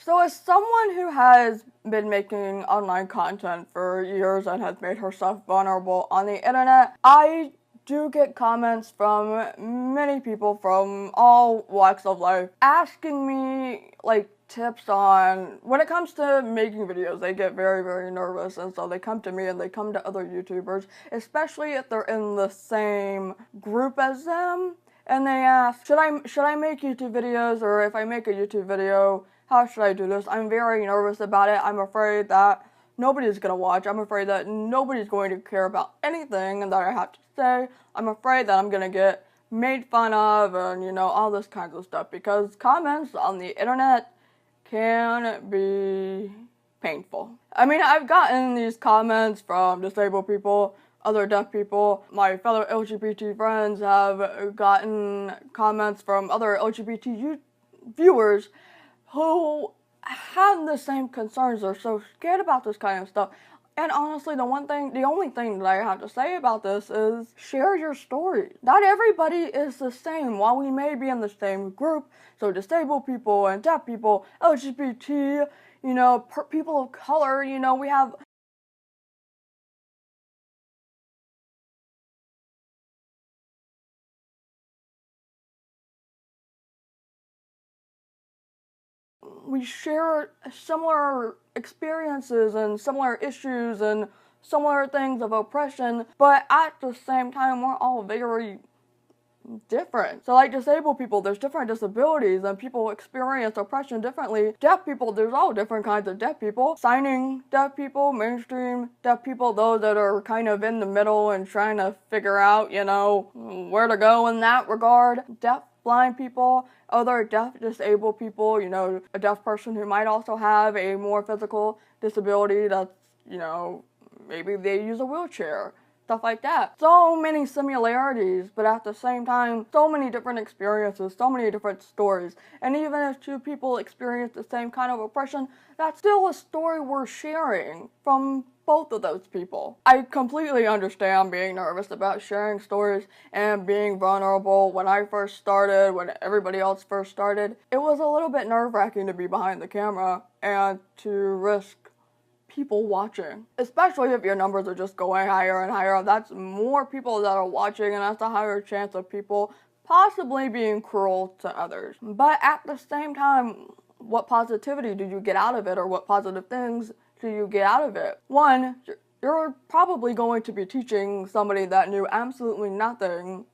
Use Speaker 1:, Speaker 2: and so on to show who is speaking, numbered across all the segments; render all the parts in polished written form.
Speaker 1: So as someone who has been making online content for years and has made herself vulnerable on the internet, I do get comments from many people from all walks of life asking me like tips on when it comes to making videos. They get very, very nervous, and so they come to me and they come to other YouTubers, especially if they're in the same group as them, and they ask, should I make YouTube videos, or if I make a YouTube video, how should I do this? I'm very nervous about it. I'm afraid that nobody's gonna watch. I'm afraid that nobody's going to care about anything that I have to say. I'm afraid that I'm gonna get made fun of and, you know, all this kinds of stuff, because comments on the internet can be painful. I mean, I've gotten these comments from disabled people, other deaf people. My fellow LGBT friends have gotten comments from other LGBT viewers who have the same concerns. Are so scared about this kind of stuff. And honestly, the only thing that I have to say about this is share your story. Not everybody is the same. While we may be in the same group, so disabled people and deaf people, LGBT, you know, people of color, you know, we share similar experiences and similar issues and similar things of oppression, but at the same time, we're all very different. So like disabled people, there's different disabilities and people experience oppression differently. Deaf people, there's all different kinds of deaf people. Signing deaf people, mainstream deaf people, those that are kind of in the middle and trying to figure out, you know, where to go in that regard. Deaf blind people, other deaf disabled people, you know, a deaf person who might also have a more physical disability that's, you know, maybe they use a wheelchair. Stuff like that. So many similarities, but at the same time, so many different experiences, so many different stories. And even if two people experience the same kind of oppression, that's still a story we're sharing from both of those people. I completely understand being nervous about sharing stories and being vulnerable. When I first started, when everybody else first started, it was a little bit nerve-wracking to be behind the camera and to risk people watching, especially if your numbers are just going higher and higher. That's more people that are watching, and that's a higher chance of people possibly being cruel to others. But at the same time, what positivity do you get out of it, or what positive things do you get out of it? One, you're probably going to be teaching somebody that knew absolutely nothing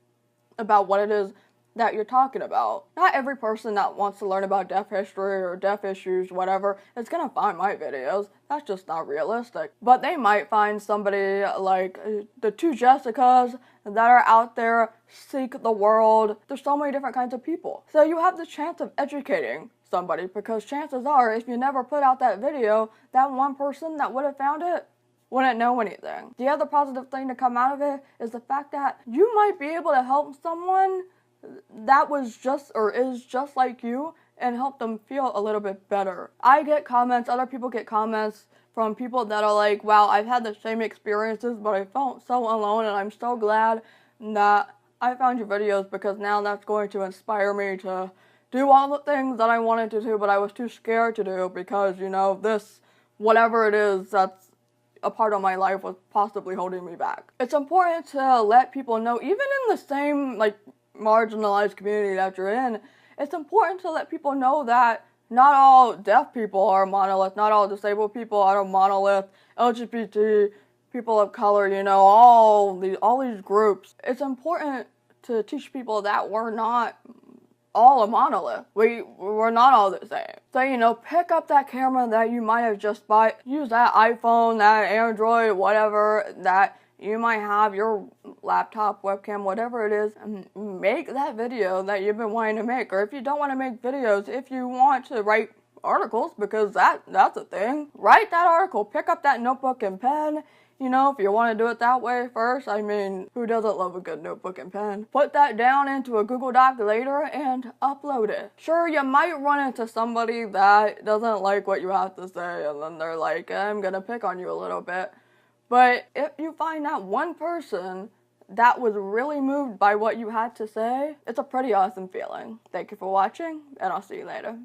Speaker 1: about what it is that you're talking about. Not every person that wants to learn about deaf history or deaf issues, whatever, is gonna find my videos. That's just not realistic. But they might find somebody like the two Jessicas that are out there, seek the world. There's so many different kinds of people. So you have the chance of educating somebody, because chances are, if you never put out that video, that one person that would have found it wouldn't know anything. The other positive thing to come out of it is the fact that you might be able to help someone that was just or is just like you and help them feel a little bit better. I get comments, other people get comments from people that are like, wow, I've had the same experiences, but I felt so alone, and I'm so glad that I found your videos, because now that's going to inspire me to do all the things that I wanted to do, but I was too scared to do because, you know, this, whatever it is that's a part of my life was possibly holding me back. It's important to let people know, even in the same, like, marginalized community that you're in, it's important to let people know that not all deaf people are monolith, not all disabled people are a monolith, LGBT, people of color, you know, all these groups. It's important to teach people that we're not all a monolith. We're not all the same. So, you know, pick up that camera that you might have just bought, use that iPhone, that Android, whatever that you might have, your laptop, webcam, whatever it is, and make that video that you've been wanting to make. Or if you don't want to make videos, if you want to write articles, because that's a thing, write that article. Pick up that notebook and pen. You know, if you want to do it that way first, I mean, who doesn't love a good notebook and pen? Put that down into a Google Doc later and upload it. Sure, you might run into somebody that doesn't like what you have to say, and then they're like, I'm gonna pick on you a little bit. But if you find that one person that was really moved by what you had to say, it's a pretty awesome feeling. Thank you for watching, and I'll see you later.